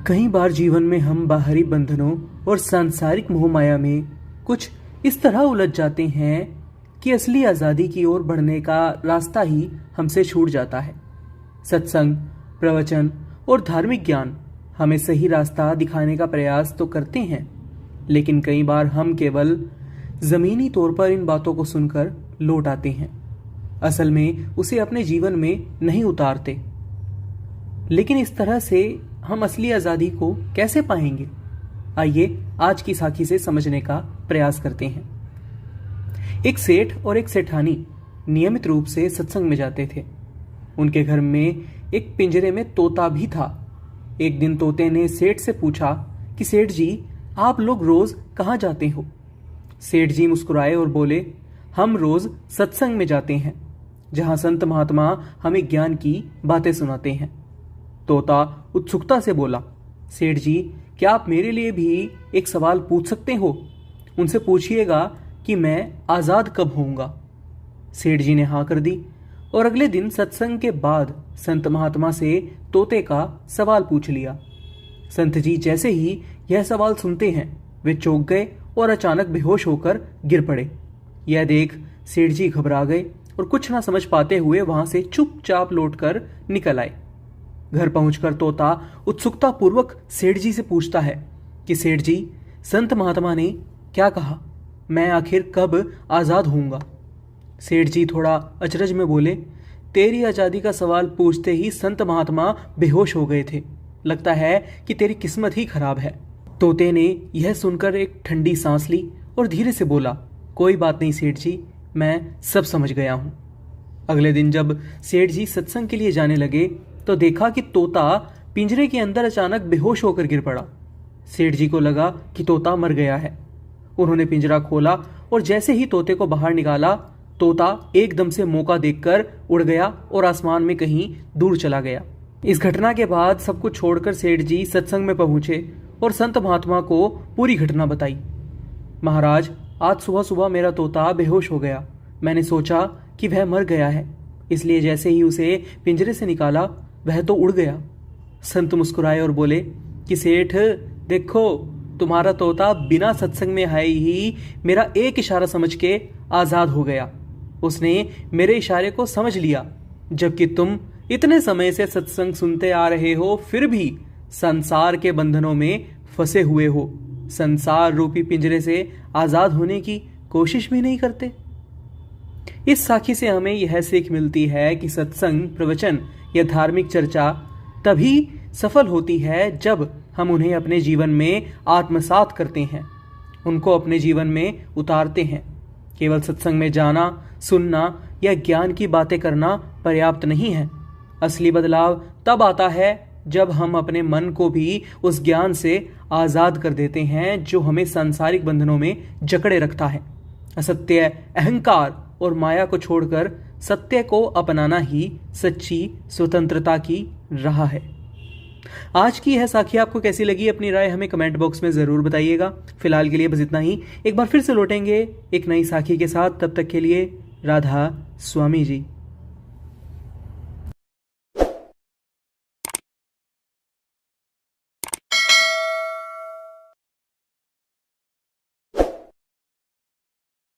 कई बार जीवन में हम बाहरी बंधनों और सांसारिक मोहमाया में कुछ इस तरह उलझ जाते हैं कि असली आज़ादी की ओर बढ़ने का रास्ता ही हमसे छूट जाता है। सत्संग, प्रवचन और धार्मिक ज्ञान हमें सही रास्ता दिखाने का प्रयास तो करते हैं, लेकिन कई बार हम केवल ज़मीनी तौर पर इन बातों को सुनकर लौट आते हैं, असल में उसे अपने जीवन में नहीं उतारते। लेकिन इस तरह से हम असली आज़ादी को कैसे पाएंगे? आइए आज की साखी से समझने का प्रयास करते हैं। एक सेठ और एक सेठानी नियमित रूप से सत्संग में जाते थे। उनके घर में एक पिंजरे में तोता भी था। एक दिन तोते ने सेठ से पूछा कि सेठ जी, आप लोग रोज कहाँ जाते हो? सेठ जी मुस्कुराए और बोले, हम रोज सत्संग में जाते हैं, जहाँ संत महात्मा हमें ज्ञान की बातें सुनाते हैं। तोता उत्सुकता से बोला, सेठ जी, क्या आप मेरे लिए भी एक सवाल पूछ सकते हो? उनसे पूछिएगा कि मैं आज़ाद कब होऊंगा। सेठ जी ने हाँ कर दी और अगले दिन सत्संग के बाद संत महात्मा से तोते का सवाल पूछ लिया। संत जी जैसे ही यह सवाल सुनते हैं, वे चौंक गए और अचानक बेहोश होकर गिर पड़े। यह देख सेठ जी घबरा गए और कुछ ना समझ पाते हुए वहां से चुपचाप लौटकर निकल आए। घर पहुंचकर तोता उत्सुकता पूर्वक सेठ जी से पूछता है कि सेठ जी, संत महात्मा ने क्या कहा? मैं आखिर कब आज़ाद होऊंगा? सेठ जी थोड़ा अचरज में बोले, तेरी आज़ादी का सवाल पूछते ही संत महात्मा बेहोश हो गए थे। लगता है कि तेरी किस्मत ही खराब है। तोते ने यह सुनकर एक ठंडी सांस ली और धीरे से बोला, कोई बात नहीं सेठ जी, मैं सब समझ गया हूँ। अगले दिन जब सेठ जी सत्संग के लिए जाने लगे तो देखा कि तोता पिंजरे के अंदर अचानक बेहोश होकर गिर पड़ा। सेठ जी को लगा कि तोता मर गया है। उन्होंने पिंजरा खोला और जैसे ही तोते को बाहर निकाला, तोता एकदम से मौका देखकर उड़ गया और आसमान में कहीं दूर चला गया। इस घटना के बाद सब कुछ छोड़कर सेठ जी सत्संग में पहुंचे और संत महात्मा को पूरी घटना बताई। महाराज, आज सुबह सुबह मेरा तोता बेहोश हो गया। मैंने सोचा कि वह मर गया है, इसलिए जैसे ही उसे पिंजरे से निकाला वह तो उड़ गया। संत मुस्कुराए और बोले कि सेठ देखो, तुम्हारा तोता बिना सत्संग में आए ही मेरा एक इशारा समझ के आज़ाद हो गया। उसने मेरे इशारे को समझ लिया, जबकि तुम इतने समय से सत्संग सुनते आ रहे हो, फिर भी संसार के बंधनों में फंसे हुए हो। संसार रूपी पिंजरे से आज़ाद होने की कोशिश भी नहीं करते। इस साखी से हमें यह सीख मिलती है कि सत्संग, प्रवचन या धार्मिक चर्चा तभी सफल होती है जब हम उन्हें अपने जीवन में आत्मसात करते हैं, उनको अपने जीवन में उतारते हैं। केवल सत्संग में जाना, सुनना या ज्ञान की बातें करना पर्याप्त नहीं है। असली बदलाव तब आता है जब हम अपने मन को भी उस ज्ञान से आज़ाद कर देते हैं जो हमें सांसारिक बंधनों में जकड़े रखता है। असत्य, अहंकार और माया को छोड़कर सत्य को अपनाना ही सच्ची स्वतंत्रता की राह है। आज की यह साखी आपको कैसी लगी? अपनी राय हमें कमेंट बॉक्स में ज़रूर बताइएगा। फिलहाल के लिए बस इतना ही। एक बार फिर से लौटेंगे एक नई साखी के साथ। तब तक के लिए राधा स्वामी जी।